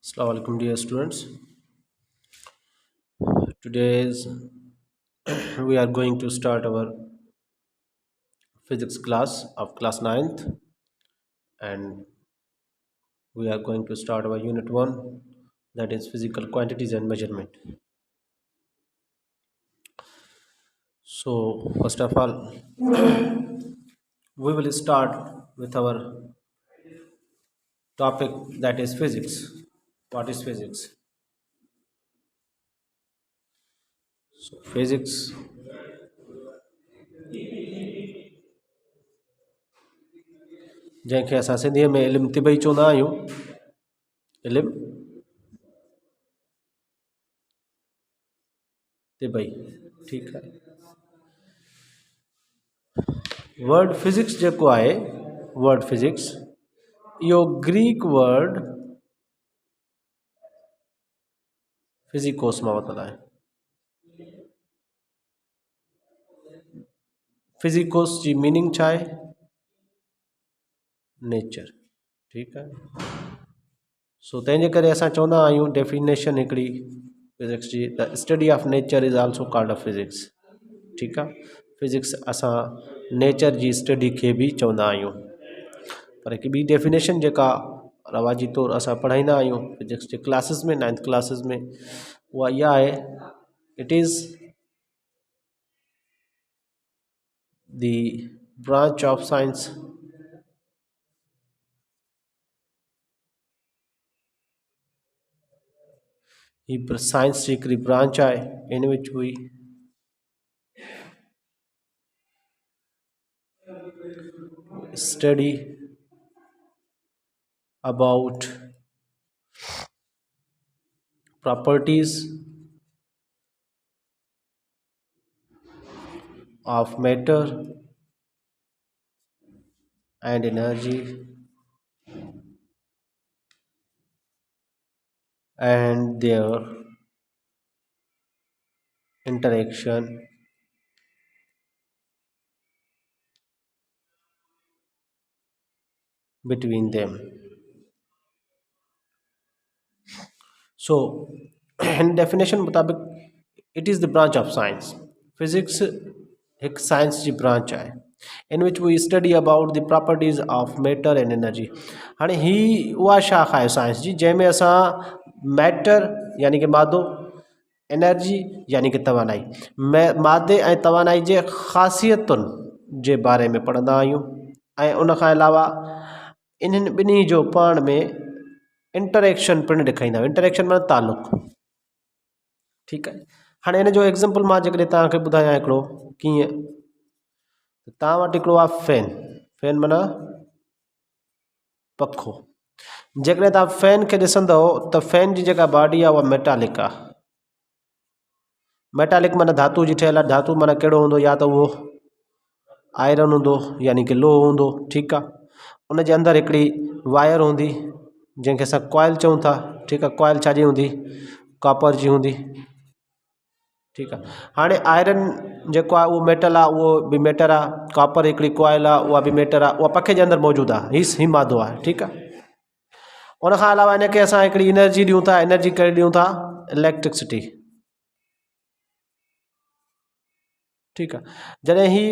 Assalamu alaikum dear students. Today's we are going to start our physics class of class ninth, and we are going to start our unit 1, that is physical quantities and measurement. So first of all, we will start with our topic, that is physics. What is physics? So physics जंहिंखे असां सिंधीअ में इल्मु तिबई चवंदा आहियूं, इल्मु तिबई, ठीकु आहे। वर्ड फिजिक्स जेको आहे, वर्ड फिजिक्स इहो ग्रीक वर्ड फिजिकोस मां वरितल आहे। फिजिकोस जी मीनिंग छा आहे? नेचर, ठीकु आहे। सो तंहिंजे करे असां चवंदा आहियूं डेफिनेशन हिकिड़ी फिजिक्स जी, the study of nature is also called a physics, ठीकु आहे। फिजिक्स असां नेचर जी स्टडी खे बि चवंदा आहियूं। पर हिकु ॿी डेफिनेशन जेका रवाजी तौरु असां पढ़ाईंदा आहियूं फिजिक्स जे क्लासिस में, 9th क्लासिस में, उहा इहा आहे, it is the branch of science ही साइंस जी हिकिड़ी ब्रांच आहे in which we study about properties of matter and energy and their interaction between them. So in definition मुताबिक it is the branch of science. Physics एक science जी branch आहे in which we study about the properties of matter and energy. हाणे ही उहा शाख आहे science जी जंहिंमें असां matter यानी कि मादो, एनर्जी यानी कि तवानाई, मादे ऐं तवानाई जे ख़ासियतुनि जे बारे में पढ़ंदा आहियूं। ऐं उन खां अलावा इन्हनि ॿिन्ही जो पाण में इंटरेक्शन पिणु ॾेखारींदा आहियूं। इंटरेक्शन माना तालुक, ठीकु आहे। हाणे इन जो एग्ज़ाम्पल मां जेकॾहिं तव्हांखे ॿुधायां हिकिड़ो कीअं, तव्हां वटि हिकिड़ो आहे फैन। फैन माना पखो। जेकॾहिं तव्हां फैन खे ॾिसंदव त फैन जी जेका बॉडी आहे उहा मेटालिक आहे। मेटालिक माना धातु जी ठहियलु आहे। धातु माना कहिड़ो हूंदो? या त उहो आयरन हूंदो यानी कि लोह हूंदो, ठीकु आहे। उन जे अंदरि हिकिड़ी वायर हूंदी जंहिंखे असां कॉइल चऊं था, ठीकु आहे। कॉइल छाजी हूंदी? कॉपर जी हूंदी, ठीकु आहे। हाणे आयरन जेको आहे उहो मेटल आहे, उहो बि मेटर आहे। कॉपर हिकिड़ी कॉइल आहे, उहा बि मेटर आहे। उहा पखे जे अंदरि मौजूदु आहे। ही मादो आहे, ठीकु आहे। उन खां अलावा इनखे असां हिकिड़ी एनर्जी ॾियूं था। एनर्जी कहिड़ी ॾियूं था? इलेक्ट्रिसिटी, ठीकु आहे। जॾहिं ही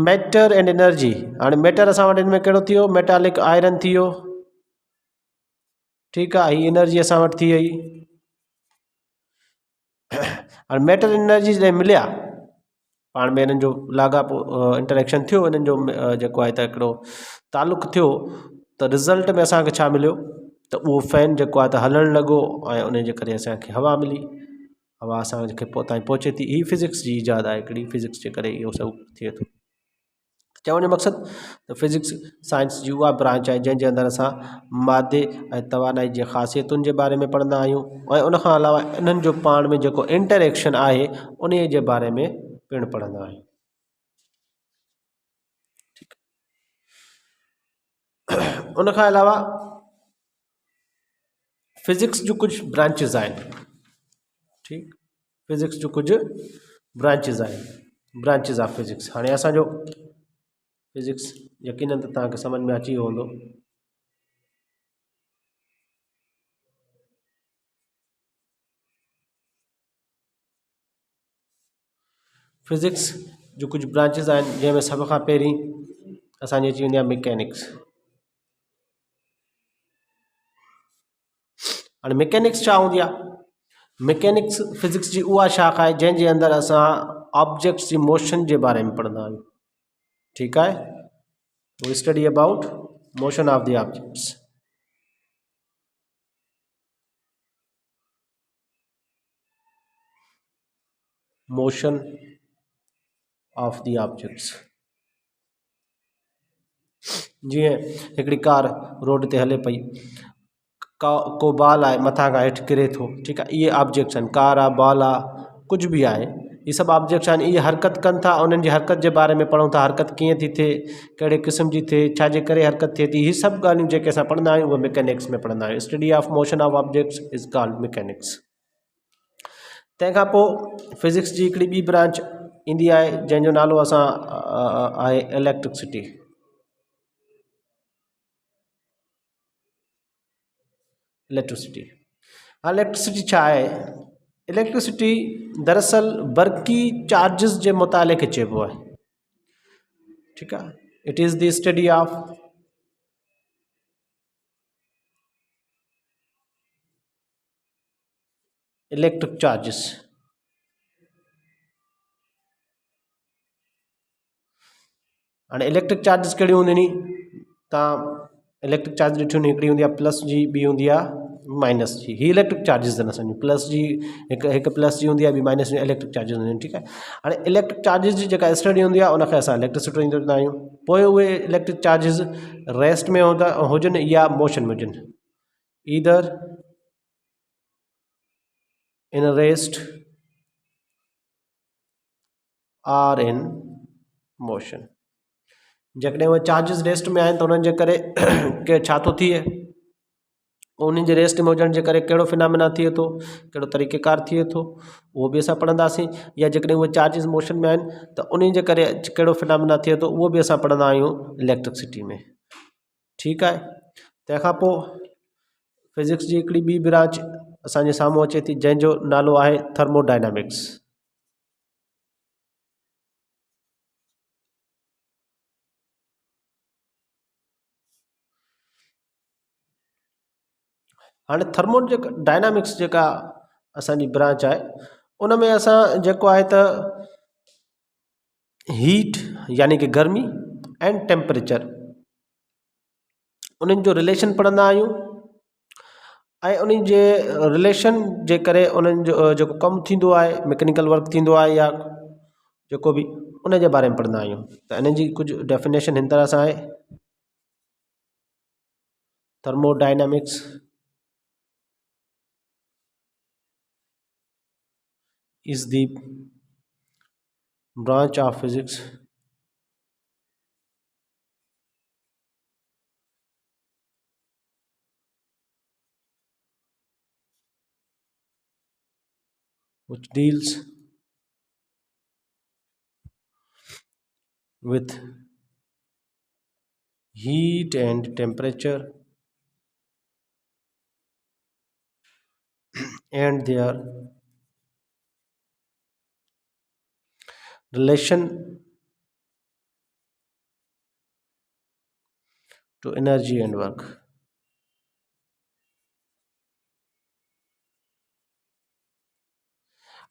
मैटर एंड एनर्जी, हाणे मैटर असां वटि हिन में कहिड़ो थी वियो? मेटालिक आयरन थी वियो, ठीकु आहे। ही एनर्जी असां वटि थी वई। हाणे मैटर एनर्जी जॾहिं मिलिया पाण में, हिननि जो लाॻापो इंटरेक्शन थियो, हिननि जो जेको आहे त हिकिड़ो तालुक थियो, त रिज़ल्ट में असांखे छा मिलियो? त उहो फैन जेको आहे त हलणु लॻो ऐं उन जे करे असांखे हवा मिली। हवा असांखे ताईं पहुचे थी। ही फिज़िक्स जी ईजाद आहे हिकिड़ी। फिज़िक्स जे करे इहो सभु थिए थो। चवण जो मक़सदु त फिज़िक्स साइंस जी उहा ब्रांच आहे जंहिंजे अंदरि असां मादे ऐं तवानाई जे ख़ासियतुनि जे बारे में पढ़ंदा आहियूं ऐं उन खां अलावा इन्हनि जो पाण में जेको इंटरेक्शन आहे उन जे बारे में पिणु पढ़ंदा आहियूं। उन खां अलावा फिज़िक्स जूं कुझु ब्रांचिस आहिनि, ठीकु। फिज़िक्स जूं कुझु ब्रांचिस आहिनि, ब्रांचिस ऑफ फिज़िक्स। हाणे असांजो फिज़िक्स यकीनन त तव्हांखे सम्झ में अची वियो हूंदो। फिज़िक्स जो कुछ ब्रांचेस आहिनि जंहिंमें सभ खां पहिरीं असांजी अची वेंदी आहे मैकेनिक्स। हाणे मैकेनिक्स छा हूंदी आहे? मैकेनिक्स फिज़िक्स जी उहा शाखा आहे जंहिंजे अंदरि असां ऑब्जेक्ट्स जी मोशन जे बारे में पढ़ंदा आहियूं। ठीकु आहे, we study about motion of the objects. Motion of the objects. जीअं हिकिड़ी कार रोड ते हले पई, को बॉल आहे मथां खां हेठि किरे थो, ठीकु आहे, इहे ऑब्जेक्ट्स आहिनि, कार आहे, बॉल आहे, कुझु बि आहे, इहे सभु ऑब्जेक्ट्स आहिनि। इहे हरकत कनि था, उन्हनि जी हरकत जे बारे में पढ़ूं था, हरकत कीअं थी थिए, कहिड़े क़िस्म जी थिए, छाजे करे हरकत थिए थी, इहे सभु ॻाल्हियूं जेके असां पढ़ंदा आहियूं उहे मैकेनिक्स में पढ़ंदा आहियूं। Study of motion of objects is called mechanics. तंहिंखां पोइ फिज़िक्स जी हिकिड़ी ॿी ब्रांच ईंदी आहे जंहिंजो नालो असां आहे इलेक्ट्रिसिटी। इलेक्ट्रिसिटी छा आहे? इलेक्ट्रिसिटी दरअसल बरक़ी चार्जिस जे मुताले खे चइबो आहे। ठीकु आहे, it is the study of electric charges. हाणे इलेक्ट्रिक चार्जिस कहिड़ी हूंदियूं आहिनि? तव्हां इलेक्ट्रिक चार्ज ॾिठियूं आहिनि, हिकिड़ी हूंदी आहे प्लस जी, ॿी हूंदी आहे माइनस जी। ही इलेक्ट्रिक चार्जिस आहिनि असांजी, प्लस जी हिकु प्लस जी हूंदी आहे, ॿी माइनस जी इलेक्ट्रिक चार्जिस हूंदियूं आहिनि। ठीकु आहे, हाणे इलेक्ट्रिक चार्जिस जी जेका स्टडी हूंदी आहे उनखे असां इलेक्ट्रिसिटी चवंदा आहियूं। पोइ उहे इलेक्ट्रिक चार्जिस रेस्ट में हुजनि या मोशन में हुजनि, either in rest or in motion. जेकॾहिं उहे चार्जिस रेस्ट में आहिनि त उन्हनि जे करे के छा थो थिए, उन्हनि जे रेस्ट में हुजण जे करे कहिड़ो फिनामिना थिए थो, कहिड़ो तरीक़ेकार थिए थो, उहो बि असां पढ़ंदासीं। या जेकॾहिं उहे चार्जिस मोशन में आहिनि त उन्हनि जे करे कहिड़ो फिनामिना थिए थो, उहो बि असां पढ़ंदा आहियूं इलेक्ट्रिसिटी में। ठीकु आहे, तंहिंखां पोइ फिज़िक्स जी हिकिड़ी ॿी ब्रांच असांजे साम्हूं अचे थी जंहिंजो नालो आहे थर्मोडायनामिक्स। हाणे थर्मोडायनामिक्स जेका असांजी ब्रांच आहे उन में असां जेको आहे त हीट यानी कि गर्मी एंड टेम्परेचर, उन्हनि जो रिलेशन पढ़ंदा आहियूं ऐं उन्हनि जे रिलेशन जे करे उन्हनि जो जेको कमु थींदो आहे, मैकेनिकल वर्क थींदो आहे या जेको बि, उन जे बारे में पढ़ंदा आहियूं। त इन्हनि जी कुझु डेफिनेशन हिन तरह सां आहे। Thermodynamics is the branch of physics which deals with heat and temperature and their relation to energy and work।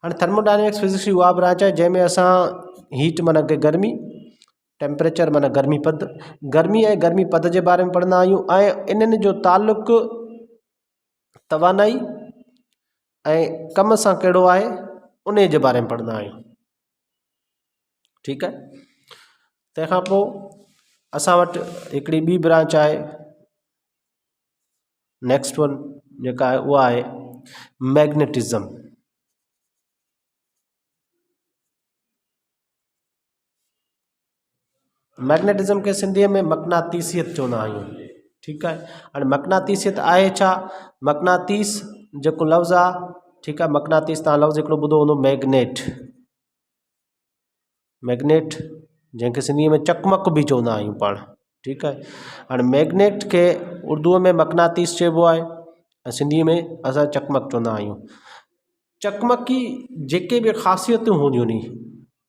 हाणे थर्मोडायनेमिक्स फिजिक्स जी उहा ब्रांच आहे जंहिंमें असां हीट माना कि गर्मी, टेम्परेचर माना गर्मी पद, गर्मी ऐं गर्मी पद जे बारे में पढ़ंदा आहियूं ऐं इन्हनि जो तालुक़ु तवानाई ऐं कम सां कहिड़ो आहे उन जे बारे में पढ़ंदा आहियूं। ठीकु आहे, तंहिंखां पोइ असां वटि हिकिड़ी ॿी ब्रांच आहे, नेक्स्ट वन जेका आहे उहा आहे मैग्नेटिज़म। मैग्नेटिज़म खे सिंधीअ में मक़नातीसियत चवंदा आहियूं। ठीकु आहे, हाणे मक़नातीसियत आहे छा? मक़नातीस जेको लफ़्ज़ु आहे, ठीकु आहे, मक़नातीस तव्हां लफ़्ज़ु हिकिड़ो ॿुधो हूंदो मैग्नेट, मैग्नेट जंहिंखे सिंधीअ में चकमक बि चवंदा आहियूं पाण। ठीकु आहे, हाणे मैग्नेट खे उर्दूअ में मक़नातीस चइबो आहे ऐं सिंधीअ में असां चकमक चवंदा आहियूं। चकमक की जेके बि ख़ासियतूं हूंदियूं आहिनि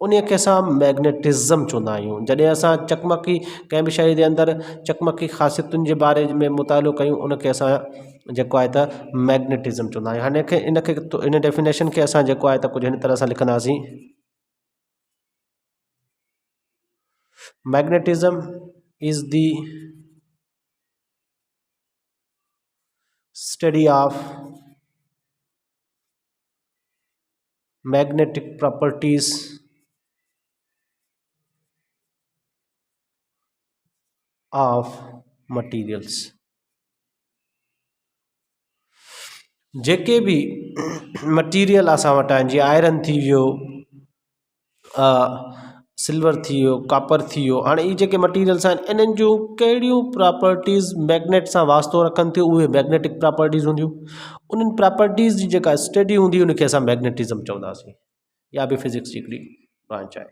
उन खे असां मैग्नेटिज़म चवंदा आहियूं। जॾहिं असां चकमकी कंहिं बि शइ जे अंदरि चकमकी ख़ासियतुनि जे बारे में मुतालो कयूं उनखे असां जेको आहे त मैग्नेटिज़म चवंदा आहियूं। हाणे इन डेफिनेशन खे असां जेको आहे त कुझु हिन तरह सां लिखंदासीं। Magnetism is the study of magnetic properties of materials। जेके भी मटीरियल असां वटि आहिनि, जीअं आयरन थी वियो, सिल्वर थी वियो, कापर थी वियो, हाणे इहे जेके मटीरियल्स आहिनि इन्हनि जूं कहिड़ियूं प्रॉपर्टीज़ मैग्नेट सां वास्तो रखनि थियूं, उहे मैग्नेटिक प्रॉपर्टीज़ हूंदियूं। उन्हनि प्रॉपर्टीज़ जी जेका स्टडी हूंदी उनखे असां मैग्नेटिज़म चवंदासीं, या बि फिजिक्स जी हिकिड़ी ब्रांच आहे।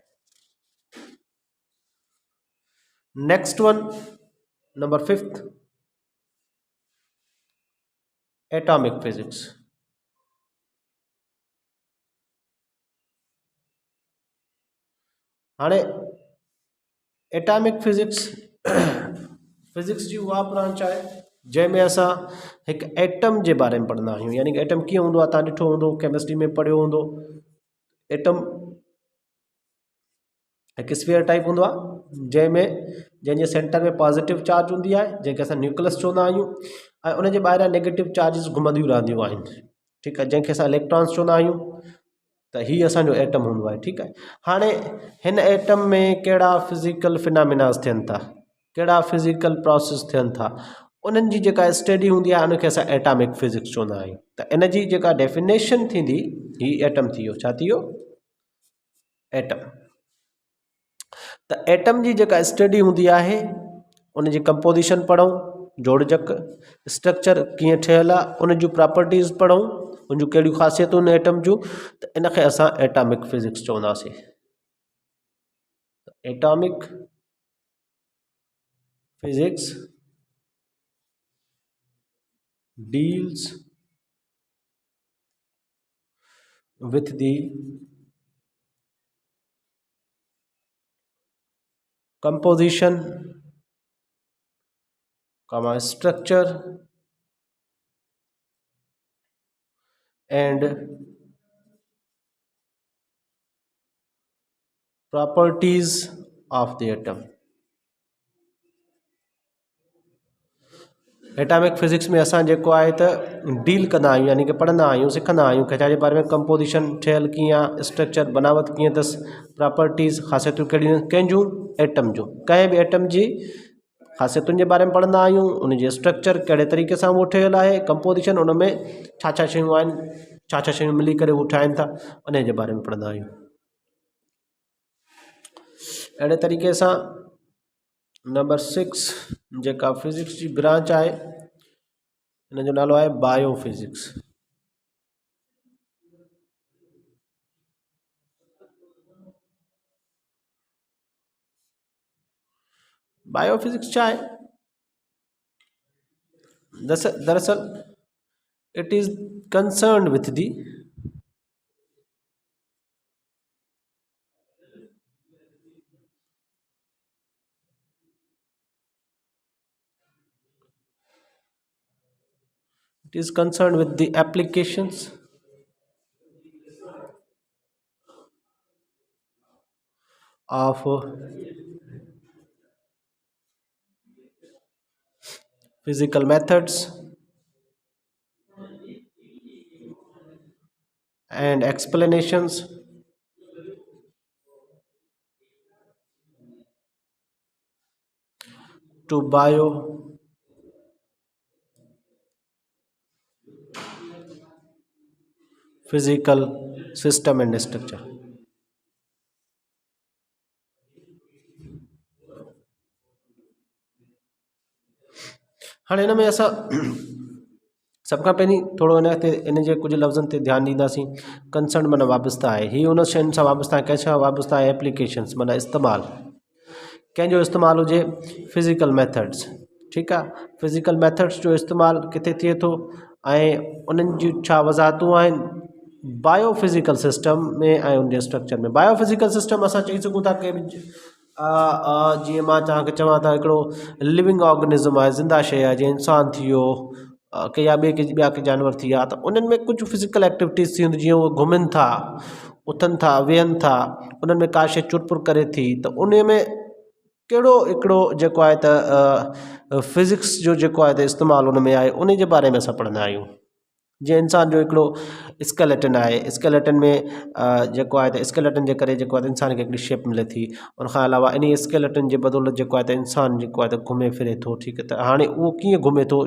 Next one, number 5, atomic physics. हाणे एटॉमिक फिजिक्स फिजिक्स जी उहा ब्रांच आहे जंहिंमें असां हिकु एटम जे बारे में पढ़ंदा आहियूं। यानी कि एटम कीअं हूंदो आहे, तव्हां ॾिठो हूंदो, केमिस्ट्री में पढ़ियो हूंदो। एटम हिकु स्फीयर टाइप हूंदो आहे जंहिंजे सेंटर में पॉजिटिव चार्ज हूंदी आहे, जंहिंखे असां न्यूक्लियस चवंदा आहियूं, ऐं उनजे ॿाहिरां नेगेटिव चार्जिस घुमंदियूं रहंदियूं आहिनि। ठीकु आहे, जंहिंखे असां इलेक्ट्रॉन्स चवंदा आहियूं। त हीअ असांजो एटम हूंदो आहे। ठीकु आहे, हाणे हिन एटम में कहिड़ा फिज़िकल फिनामिनास थियनि था, कहिड़ा फिज़िकल प्रोसेस थियनि था, उन्हनि जी जेका स्टडी हूंदी आहे उनखे असां एटॉमिक फिजिक्स चवंदा आहियूं। त इन जी जेका डेफिनेशन थींदी, हीअ एटम थी वियो, छा थी वियो, एटम। त एटम जी जेका स्टडी हूंदी आहे उन जी कंपोजिशन पढ़ूं, जोड़जक, स्ट्रक्चर कीअं ठहियलु आहे, उन जूं प्रॉपर्टीज़ पढ़ूं, उन जूं कहिड़ियूं ख़ासियतूं आहिनि एटम जूं, त इनखे असां एटॉमिक फिजिक्स चवंदासीं। Atomic physics deals with the composition, structure and properties of the atom। Atomic physics में असां जेको आहे त डील कंदा आहियूं, यानी कि पढ़ंदा आहियूं, सिखंदा आहियूं कि छाजे बारे में, कंपोजिशन ठहियलु कीअं आहे, स्ट्रक्चर बनावट कीअं अथसि, प्रॉपर्टीज़ ख़ासियतूं कहिड़ियूं, कंहिंजूं, एटम जूं, कंहिं बि एटम जी ख़ासियतुनि जे बारे में पढ़ंदा आहियूं, उन जे स्ट्रक्चर कहिड़े तरीक़े सां उहो ठहियलु आहे, कंपोजिशन उन में छा छा शयूं आहिनि, छा छा शयूं मिली करे उहो ठाहिनि था, उन जे बारे में पढ़ंदा आहियूं। अहिड़े तरीक़े सां नंबर 6 जेका फिजिक्स जी ब्रांच आहे हिन जो नालो आहे बायोफिजिक्स। बायोफिजिक्स छा आहे, दरअसल it is concern with the applications of physical methods and explanations to physical system and structure। हाणे हिन में असां सभ खां पहिरीं थोरो इन जे कुझु लफ़्ज़नि ते ध्यानु ॾींदासीं। कंसर्न माना वाबस्ता आहे, हीअ उन शयुनि सां वाबस्ता आहे, कंहिं सां वाबस्ता आहे, एप्लीकेशन्स माना इस्तेमालु, कंहिंजो इस्तेमालु हुजे, फिज़िकल मैथड्स। ठीकु आहे, फिज़िकल मैथड्स जो इस्तेमालु किथे थिए थो ऐं उन्हनि जूं छा वज़ाहतूं आहिनि, बायोफिज़िकल सिस्टम में ऐं उनजे स्ट्रक्चर में। बायोफिज़िकल सिस्टम असां चई सघूं था कि जीअं मां तव्हांखे चवां त हिकिड़ो लिविंग ऑर्गेनिज़म आहे, ज़िंदा शइ आहे, जीअं इंसानु थी वियो के या ॿिया के जानवर थी विया, त उन्हनि में कुझु फिज़िकल एक्टिविटीज़ थी हूंदी, जीअं उहे घुमनि था, उथनि था, वेहनि था, उन्हनि में का शइ चुरपुर करे थी, त उन में कहिड़ो हिकिड़ो जेको आहे त फिज़िक्स जो जेको आहे त इस्तेमालु उन में आहे, उन जे बारे में असां पढ़ंदा आहियूं। जीअं इंसान जो हिकिड़ो स्केलेटन आहे, स्केलेटन में जेको आहे त स्केलेटन जे करे जेको आहे त इंसान खे हिकिड़ी शेप मिले थी। उनखां अलावा इन स्केलेटन जे बदौलत जेको आहे त इंसान जेको आहे त घुमे फिरे थो। ठीकु आहे, त हाणे उहो कीअं घुमे थो,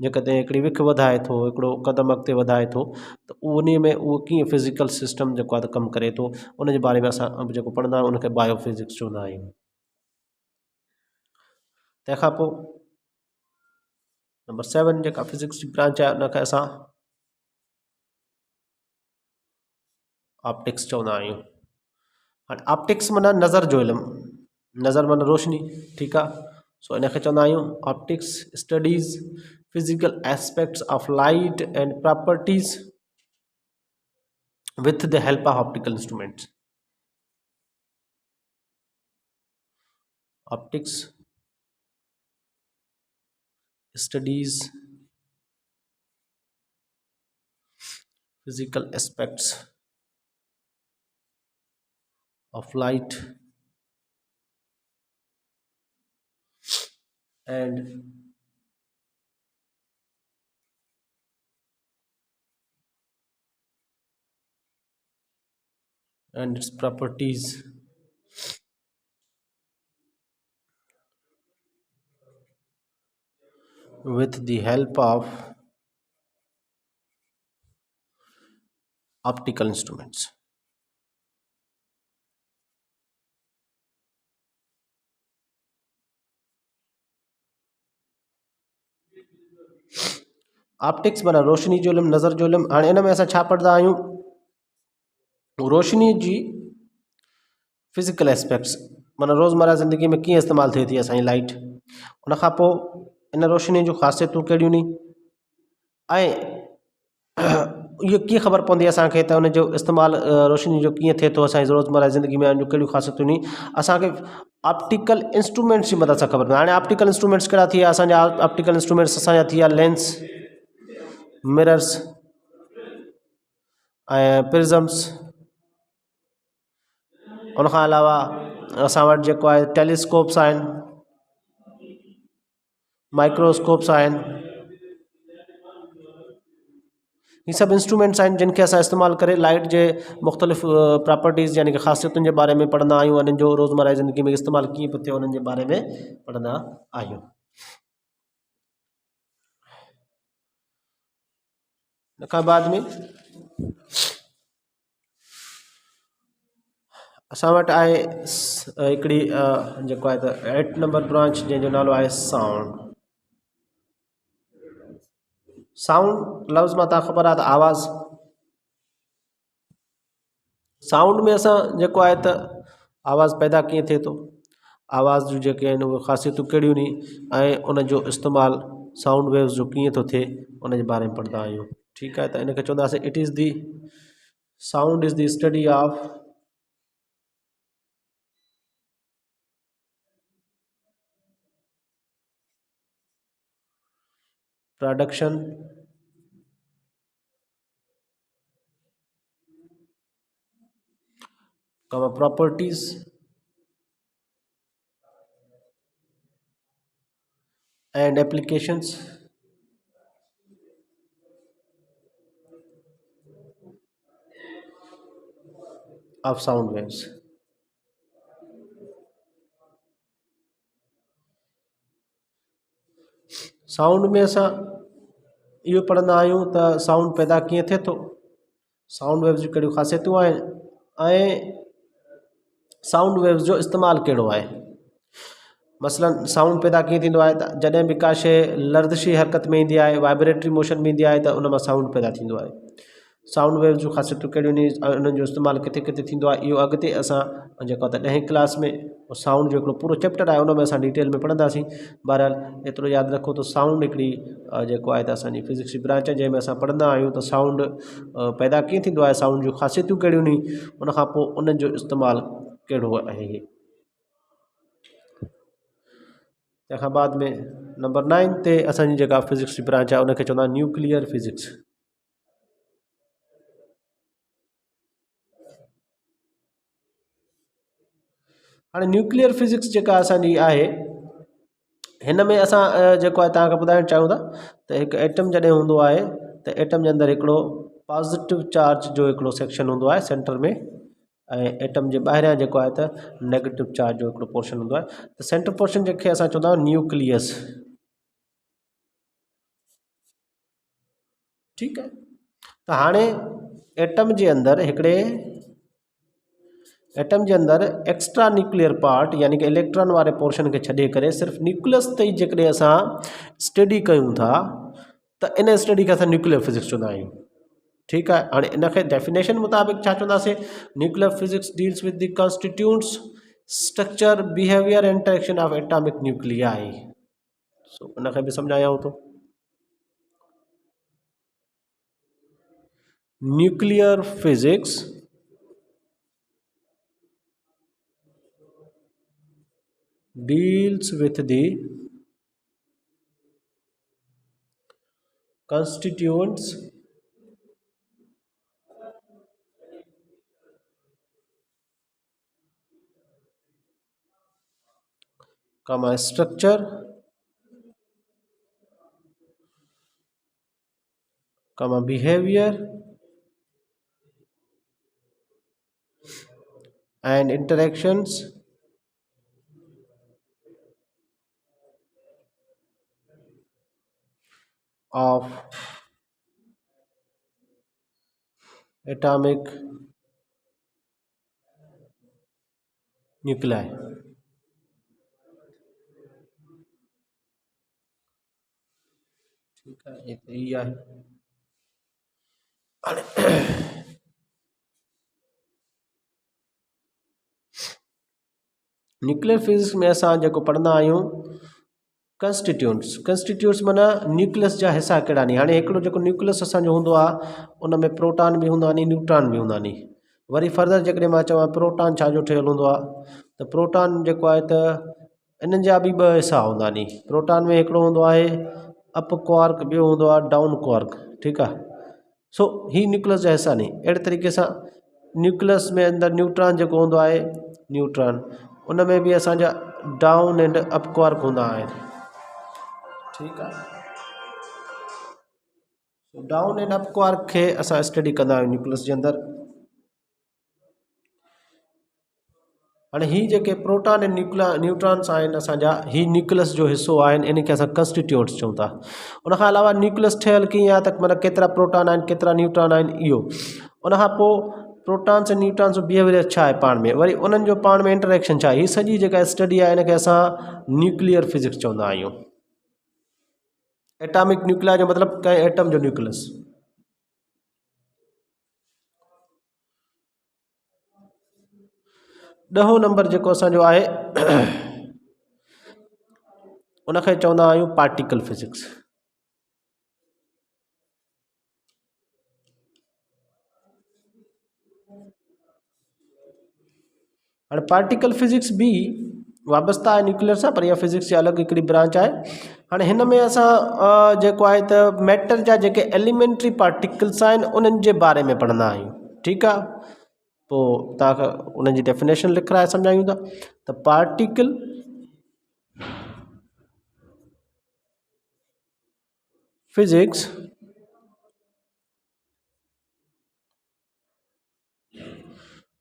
जेकॾहिं हिकिड़ी विख वधाए थो, हिकिड़ो क़दम अॻिते वधाए थो, त उन में उहो कीअं फिज़िकल सिस्टम जेको आहे त कमु करे थो, उन जे बारे में असां जेको पढ़ंदा आहियूं उनखे बायोफिज़िक्स चवंदा आहियूं। तंहिंखां पोइ नंबर 7 जेका फिज़िक्स जी ब्रांच आहे उनखे असां ऑप्टिक्स चवंदा आहियूं। हाणे ऑप्टिक्स माना नज़र जो इल्मु, नज़र माना रोशनी। ठीकु आहे, सो इनखे चवंदा आहियूं optics studies physical aspects of light and properties with the help of optical instruments. Optics studies physical aspects of light and its properties with the help of optical instruments. Optics माना रोशनी जो इल्मु, नज़र जो इल्मु। हाणे इन में असां छा पढ़ंदा आहियूं, रोशनी जी फिज़िकल एस्पेक्ट्स माना रोज़मर्रा ज़िंदगी में कीअं इस्तेमालु थिए थी असांजी लाइट, उनखां पोइ इन रोशनी जूं ख़ासियतूं कहिड़ियूं नी, ऐं इहो कीअं ख़बर पवंदी असांखे त उनजो इस्तेमालु रोशनी जो कीअं थिए थो असांजी रोज़मर्रा ज़िंदगी में, उन जूं कहिड़ियूं ख़ासियतूं नी असांखे ऑप्टिकल इंस्ट्रूमेंट्स जी मदद सां ख़बर पवंदी। हाणे ऑप्टिकल इंस्ट्रूमेंट्स कहिड़ा थी विया असांजा, ऑप्टिकल इंस्ट्रूमेंट्स असांजा थी विया लेंस, मिरर्स ऐं प्रिज़म्स। उनखां अलावा असां वटि जेको आहे टेलीस्कोप्स आहिनि, माइक्रोस्कोप्स आहिनि, ही सभु इंस्ट्रूमेंट्स आहिनि जिन खे असां इस्तेमालु करे लाइट जे मुख़्तलिफ़ प्रॉपर्टीज़ यानी कि ख़ासियतुनि जे बारे में पढ़ंदा आहियूं, उन्हनि जो रोज़मर्रा ज़िंदगी में इस्तेमालु कीअं पियो थिए उन्हनि जे बारे में पढ़ंदा आहियूं। इन खां बाद में असां वटि आहे हिकिड़ी जेको आहे त 8 नंबर ब्रांच जंहिंजो नालो आहे साउंड। साउंड लफ़्ज़ मां तव्हां ख़बर आहे त आवाज़। साउंड में असां जेको आहे त आवाज़ पैदा कीअं थिए थो, आवाज़ जूं जेके आहिनि उहे ख़ासियतूं कहिड़ियूं नी, ऐं उन जो इस्तेमालु साउंड वेव्स जो कीअं थो थिए उन जे बारे में पढ़ंदा आहियूं। ठीकु आहे, त इनखे चवंदासीं it is the sound is the study of production properties and applications of sound waves। Sound में असां इहो पढ़ंदा आहियूं त साउंड पैदा कीअं थिए थो, साउंड वेव्स जूं कहिड़ियूं ख़ासियतूं आहिनि, ऐं साउंड वेव्स जो इस्तेमालु कहिड़ो आहे। मसलन साउंड पैदा कीअं थींदो आहे त जॾहिं बि का शइ लर्ज़िशी हरकत में ईंदी आहे, वाइब्रेटरी मोशन में ईंदी आहे, त उन मां साउंड पैदा थींदो आहे। साउंड वेव जो ख़ासियतूं कहिड़ियूं आहिनि, उन्हनि जो इस्तेमालु किथे किथे थींदो आहे, इहो अॻिते असां जेको आहे त 10हीं क्लास में साउंड जो हिकिड़ो पूरो चैप्टर आहे, उन में असां डिटेल में पढ़ंदासीं। बहरहाल एतिरो यादि रखो त साउंड हिकिड़ी जेको आहे त असांजी फिज़िक्स जी ब्रांच आहे, जंहिंमें असां पढ़ंदा आहियूं त साउंड पैदा कीअं थींदो आहे, साउंड जूं ख़ासियतूं कहिड़ियूं आहिनि, उनखां पोइ उन्हनि जो इस्तेमालु कहिड़ो आहे। तंहिंखां बाद में नंबर 9 ते असांजी जेका फिज़िक्स जी ब्रांच आहे उनखे चवंदा आहिनि न्यूक्लियर फिज़िक्स। हाणे न्यूक्लियर फिज़िक्स जेका असांजी आहे, हिन में असां जेको आहे तव्हांखे ॿुधाइणु चाहियूं था त हिकु एटम जॾहिं हूंदो आहे त एटम जे अंदरि हिकिड़ो पॉज़िटिव चार्ज जो हिकिड़ो सेक्शन हूंदो आहे सेंटर में, ऐं एटम जे ॿाहिरियां जेको आहे त नेगेटिव चार्ज जो हिकिड़ो पोर्शन हूंदो आहे। त सेंटर पोर्शन जंहिंखे असां चवंदा आहियूं न्यूक्लियस। ठीकु आहे, त हाणे एटम जे अंदरि एटम जे अंदरि एक्स्ट्रा न्यूक्लियर पार्ट यानी कि इलेक्ट्रॉन वारे पोर्शन खे छॾे करे सिर्फ़ु न्यूक्लियस ते ई जेकॾहिं असां स्टडी कयूं था त इन स्टडी खे असां न्यूक्लियर फिज़िक्स चवंदा आहियूं। ठीकु आहे, हाणे इनखे डेफिनेशन मुताबिक़ छा चवंदासीं, nuclear physics deals with the constituents structure behaviour interaction of atomic nuclei. So उनखे बि सम्झायांव थो। Nuclear physics deals with the constituents structure behavior and interactions of atomic nuclei। ठीक है, ये तो यही है। न्यूक्लियर फिज़िक्स में असां जेको पढ़ंदा आहियूं कंस्टिट्यूंट्स माना न्यूक्लियस जा हिस्सा कहिड़ा नी। हाणे हिकिड़ो जेको न्यूक्लियस असांजो हूंदो आहे उन में प्रोटॉन बि हूंदा नी, न्यूट्रॉन बि हूंदा नी। वरी फर्दर जेकॾहिं मां चवां प्रोटॉन छा जो ठहियलु हूंदो आहे, त प्रोटॉन जेको आहे त इन्हनि जा बि ॿ हिस्सा हूंदा नी। प्रोटॉन में हिकिड़ो हूंदो आहे अप क्वार्क, ॿियो हूंदो आहे डाउन क्वार्क। ठीकु आहे, सो ही न्यूक्लियस जा हिस्सा नी। अहिड़े तरीक़े सां न्यूक्लियस में अंदरि न्यूट्रॉन जेको हूंदो आहे न्यूट्रॉन, उन में बि असांजा डाउन एंड अप क्वार्क हूंदा आहिनि। ठीकु आहे, डाउन एंड अप क्वार्क खे असां स्टडी कंदा आहियूं न्यूक्लियस जे अंदरि। हाणे ही जेके प्रोटॉन ऐं न्यूट्रॉन्स आहिनि असांजा, ही न्यूक्लियस जो हिस्सो आहिनि, इन खे असां कंस्टिट्यूट्स चऊं था। उनखां अलावा न्यूक्लियस ठहियलु कीअं आहे त माना केतिरा प्रोटॉन आहिनि केतिरा न्यूट्रॉन आहिनि इहो। उनखां पोइ प्रोटॉन्स ऐं न्यूट्रॉन्स जो बिहेवियर छा आहे पाण में, वरी उन्हनि जो पाण में इंटरेक्शन छा आहे, ही सॼी जेका स्टडी आहे इनखे असां न्यूक्लियर फिज़िक्स चवंदा आहियूं। एटॉमिक न्यूक्लिया जो मतिलबु कंहिं एटम जो न्यूक्लियस। ॾहों नंबर जेको असांजो आहे उनखे चवंदा आहियूं पार्टिकल फिज़िक्स। हाणे पार्टिकल फिज़िक्स बि वाबस्ता आहे न्यूक्लियर सां, पर इहा फिज़िक्स जी अलॻि हिकिड़ी ब्रांच आहे। हाणे हिन में असां जेको आहे त मैटर जा जेके एलिमेंट्री पार्टिकल्स आहिनि उन्हनि जे बारे में पढ़ंदा आहियूं। ठीकु आहे, पोइ तव्हांखे उन्हनि जी डेफिनेशन लिखाए सम्झायूं था। त particle physics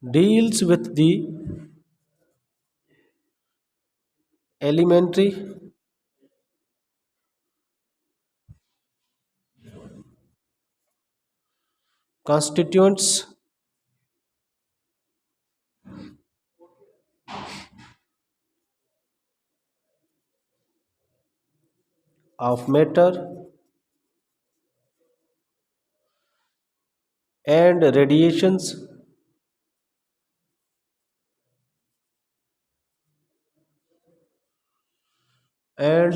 deals with the elementary constituents of matter and radiations and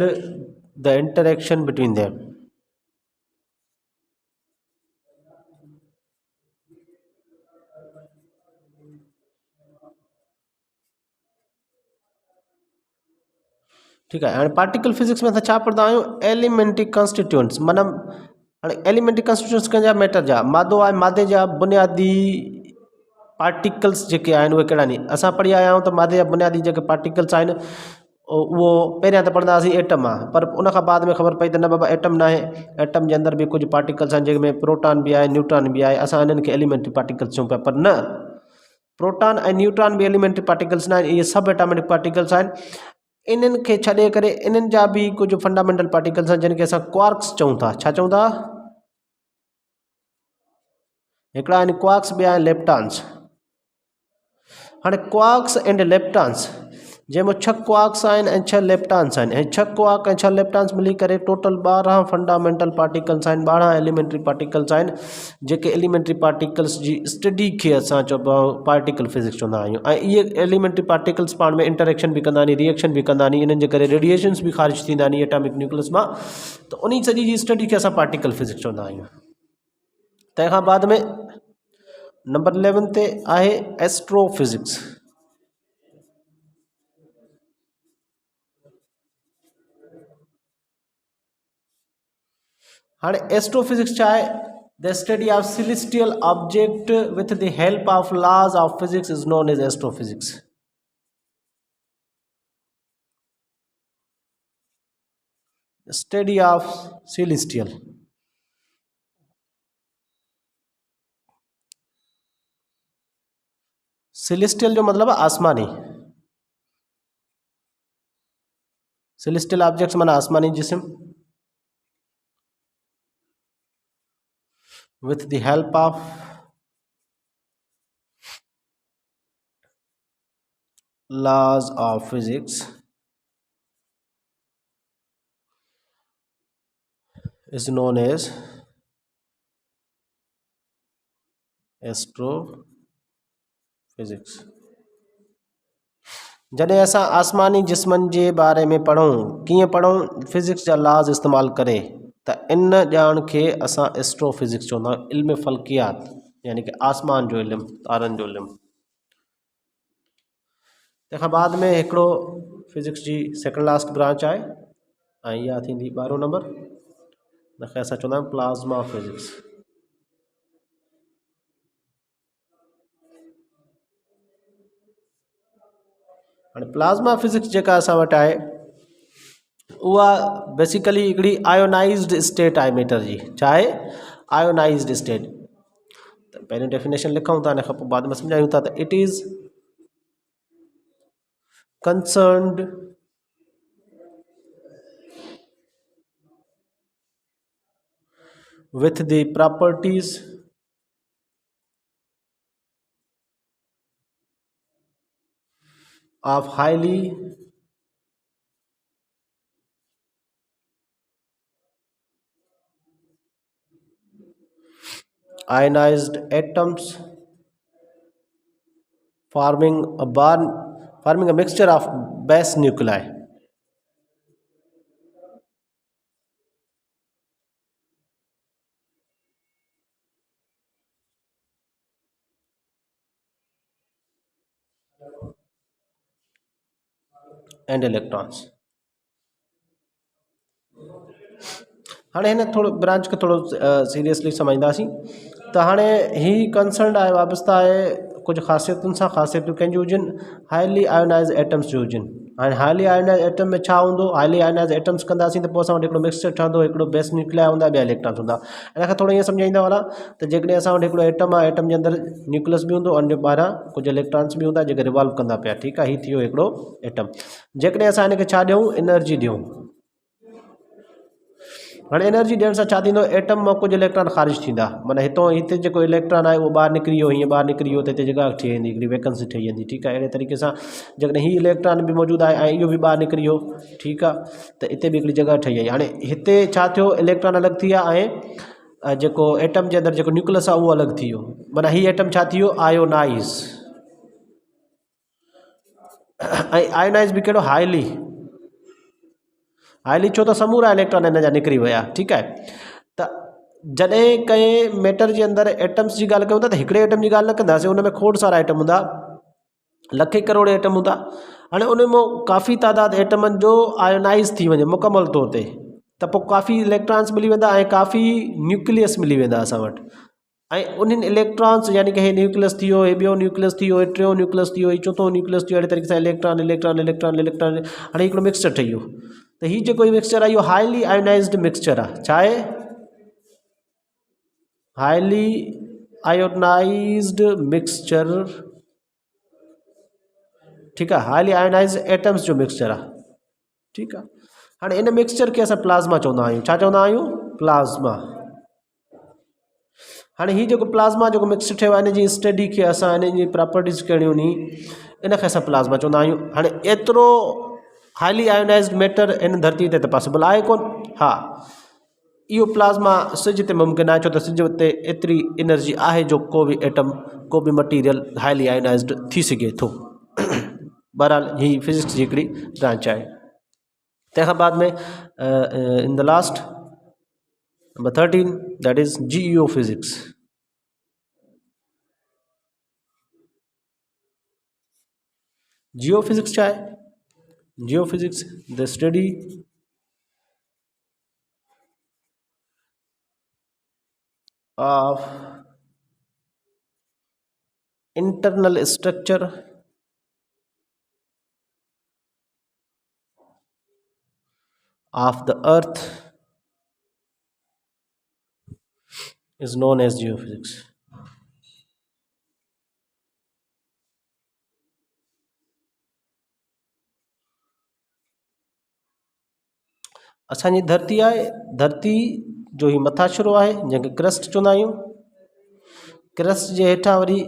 the interaction between them. ठीक है। हाणे पार्टिकल फिजिक्स में असां छा पढ़ंदा आहियूं, एलिमेंट्री कॉन्स्टिट्यूएंट्स माना हाणे एलिमेंट्री कॉन्स्टिट्यूएंट्स कंहिंजा मैटर जा मादो आहे, मादे जा बुनियादी पार्टिकल्स जेके आहिनि उहे कहिड़ा आहिनि। असां पढ़ी आया आहियूं त मादे जा बुनियादी जेके पार्टिकल्स आहिनि उहो पहिरियां त पढ़ंदा हुआसीं एटम आहे, पर उन खां बाद में ख़बर पई त न बाबा एटम न आहे, एटम जे अंदरि बि कुझु पार्टिकल्स आहिनि जंहिंमें प्रोटॉन बि आहे न्यूट्रॉन बि आहे, असां इन्हनि खे एलिमेंट्री पार्टिकल्स चऊं पिया, पर न, प्रोटॉन ऐं न्यूट्रॉन बि एलिमेंट्री पार्टिकल्स न आहिनि, इहे सब एटॉमिक पार्टिकल्स आहिनि। इन्हनि खे छॾे करे इन्हनि जा बि कुझु फंडामेंटल पार्टिकल्स आहिनि जिन खे असां क्वार्क्स चऊं था। छा चऊं था? हिकिड़ा आहिनि क्वार्क्स, ॿिया आहिनि लेप्टॉन्स। हाणे क्वार्क्स एंड लेप्टॉन्स जंहिंमें 6 क्वार्क्स आहिनि ऐं 6 लेप्टॉन्स आहिनि, ऐं 6 क्वार्क ऐं 6 लेप्टॉन्स मिली करे टोटल 12 फंडामेंटल पार्टिकल्स आहिनि, 12 एलिमेंट्री पार्टिकल्स आहिनि, जेके एलिमेंट्री पार्टिकल्स जी स्टडी खे असां चइबो आहे पार्टिकल फिजिक्स चवंदा आहियूं। ऐं इहे एलिमेंट्री पार्टिकल्स पाण में इंटरेक्शन बि कंदा आहिनि, रिएक्शन बि कंदा आहिनि, इन्हनि जे करे रेडिएशंस बि ख़ारिज थींदा आहिनि एटॉमिक न्यूक्लियस मां, त उन सॼी जी स्टडी खे असां पार्टिकल फिजिक्स चवंदा आहियूं। तंहिंखां बाद में नंबर 11 ते आहे एस्ट्रोफिजिक्स। हाणे एस्ट्रोफिजिक्स छा आहे? The study of celestial object with the help of laws of physics is known as astrophysics. Study of celestial, celestial जो मतलब है आसमानी, सिलेस्टियल ऑब्जेक्ट्स माना आसमानी जिस्म, with the help of laws of physics is known as astrophysics। जॾहिं असां आसमानी जिस्मनि जे बारे में पढ़ूं, कीअं पढ़ूं? फिज़िक्स जा लॉज इस्तेमालु करे, त इन ॼाण खे असां एस्ट्रोफिजिक्स चवंदा आहियूं, इल्म फ़ल्कियात, यानी कि आसमान जो इल्मु, तारनि जो इल्मु। तंहिंखां बाद में हिकिड़ो फिज़िक्स जी सेकेंड लास्ट ब्रांच आहे, ऐं इहा थींदी 12 नंबर, हिनखे असां चवंदा आहियूं प्लाज़्मा फिज़िक्स। हाणे प्लाज़्मा फिज़िक्स जेका असां वटि आहे उहा बेसिकली हिकिड़ी आयोनाइज़्ड स्टेट आहे मैटर जी। छा आहे? आयोनाइज़्ड स्टेट। त पहिरियों डेफिनेशन लिखूं था, हिन खां पोइ बाद में सम्झायूं था। त it is concerned with the properties of highly ionized atoms forming a mixture of base nuclei। and electrons। हाणे हिन थोरो ब्रांच खे थोरो सीरियसली समझंदासीं। त हाणे ही कंसर्न आहे, वाबस्ता आहे कुझु ख़ासियतुनि सां। ख़ासियतूं कंहिंजूं हुजनि? हाईली आयोनाइज़ एटम्स जूं हुजनि। हाणे हाईली आयोनाइज़ एटम में छा हूंदो? हाईली आयोनाइज़ एटम्स कंदासीं त पोइ असां वटि हिकिड़ो मिक्सचर ठहंदो, हिकिड़ो बेस न्यूक्लिया हूंदा, ॿिया इलेक्ट्रॉन्स हूंदा। इन खां थोरो ईअं सम्झाईंदा हला त जेकॾहिं असां वटि हिकिड़ो एटम आहे, एटम जे अंदरि न्यूक्लियस बि हूंदो, उन जे ॿाहिरां कुझु इलेक्ट्रॉन्स बि हूंदा जेके रिवॉल्व कंदा पिया। ठीकु आहे, हीउ थी वियो हिकिड़ो एटम। जेकॾहिं असां हिनखे छा ॾियूं? एनर्जी ॾियूं। हाणे एनर्जी ॾियण सां छा थींदो? एटम मां कुझु इलेक्ट्रॉन ख़ारिज थींदा, माना हिते जेको इलेक्ट्रॉन आहे उहो ॿाहिरि निकिरी वियो, हीअं ॿाहिरि निकिरी वियो, त हिते जॻह ठही वेंदी, हिकिड़ी वैकेंसी ठही वेंदी। ठीकु आहे, अहिड़े तरीक़े सां जेकॾहिं हीउ इलेक्ट्रॉन बि मौजूदु आहे ऐं इहो बि ॿाहिरि निकिरी वियो, ठीकु आहे, त हिते बि हिकिड़ी जॻह ठही वई। हाणे हिते छा थियो? इलेक्ट्रॉन अलॻि थी विया ऐं जेको एटम जे अंदरि जेको न्यूक्लियस आहे उहो अलॻि थी वियो, माना हीउ एटम छा थी वियो आयोनाइज़, ऐं आयोनाइज़ बि कहिड़ो हाईली छो त समूरा इलेक्ट्रॉन हिन जा निकिरी विया। ठीकु आहे, त जॾहिं कंहिं मैटर जे अंदरि एटम्स जी ॻाल्हि कयूं था त हिकिड़े एटम जी ॻाल्हि न कंदासीं, उन में खोड़ सारा एटम हूंदा, लखे करोड़ एटम हूंदा। हाणे उन मां काफ़ी तइदाद एटमनि जो आयोनाइज़ थी वञे मुकमल तौर ते, त पोइ काफ़ी इलेक्ट्रॉन्स मिली वेंदा ऐं काफ़ी न्यूक्लियस मिली वेंदा असां वटि, ऐं उन्हनि इलेक्ट्रॉन्स यानी कि हे न्यूक्लियस थी वियो, हे ॿियो न्यूक्लियस थी वियो, हे टियों न्यूक्लियस थी वियो, हे चोथों न्यूक्लियस थी वियो, अहिड़े तरीक़े सां इलेक्ट्रॉन इलेक्ट्रॉन इलेक्ट्रॉन इलेक्ट्रॉन, हाणे हिकिड़ो मिक्सचर ठही वियो। त हीउ जेको मिक्सचर आहे इहो हाईली आयोनाइज़्ड मिक्सचर आहे। छा आहे? Highly ionized mixture. ठीकु आहे, हाईली आयोनाइज़ एटम्स जो मिक्सचर आहे। ठीकु आहे, हाणे इन मिक्सचर खे असां प्लाज़्मा चवंदा आहियूं। छा चवंदा आहियूं? प्लाज़्मा। हाणे हीउ जेको प्लाज़्मा जेको मिक्स ठहियो आहे, इन जी स्टडी खे असां इन जी प्रॉपर्टीज़ कहिड़ियूं नी, इन खे असां प्लाज़्मा चवंदा आहियूं। हाणे एतिरो हाईली आयोनाइज़्ड मैटर इन धरती ते त पॉसिबल आहे कोन। हा, इहो प्लाज़्मा सिज ते मुमकिन आहे, छो त सिज ते एतिरी एनर्जी आहे जो को बि एटम, को बि मटीरियल हाईली आयोनाइज़्ड थी सघे थो। बहरहाल हीअ फिज़िक्स जी हिकिड़ी ब्रांच आहे। तंहिंखां बाद में in the last number 13 that is geophysics. Geophysics छा आहे? Geophysics the study of internal structure of the earth is known as geophysics. असांजी धरती आहे, धरती जो ही मथाछिरो आहे जंहिंखे क्रस्ट चवंदा आहियूं। क्रस्ट जे हेठां वरी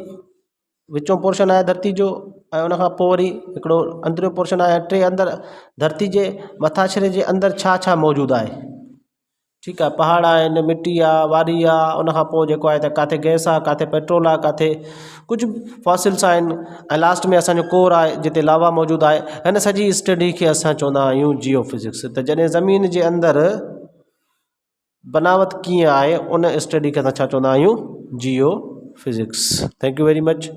विचों पोर्शन आहे धरती जो, ऐं उनखां पोइ वरी हिकिड़ो अंदरियों पोर्शन आहे, टे अंदरि धरती जे मथाछिरे जे अंदरि छा छा मौजूदु आहे। ठीकु आहे, पहाड़ आहिनि, मिटी आहे, वारी आहे, उनखां पोइ जेको आहे त किथे गैस आहे, किथे पेट्रोल आहे, किथे कुझु फॉसिल्स आहिनि, ऐं लास्ट में असांजो कोर आहे जिते लावा मौजूदु आहे। हिन सॼी स्टडी खे असां चवंदा आहियूं जियो फिज़िक्स। त जॾहिं ज़मीन जे अंदरि बनावट कीअं आहे, उन स्टडी खे असां छा चवंदा आहियूं? Geophysics. Thank you very much.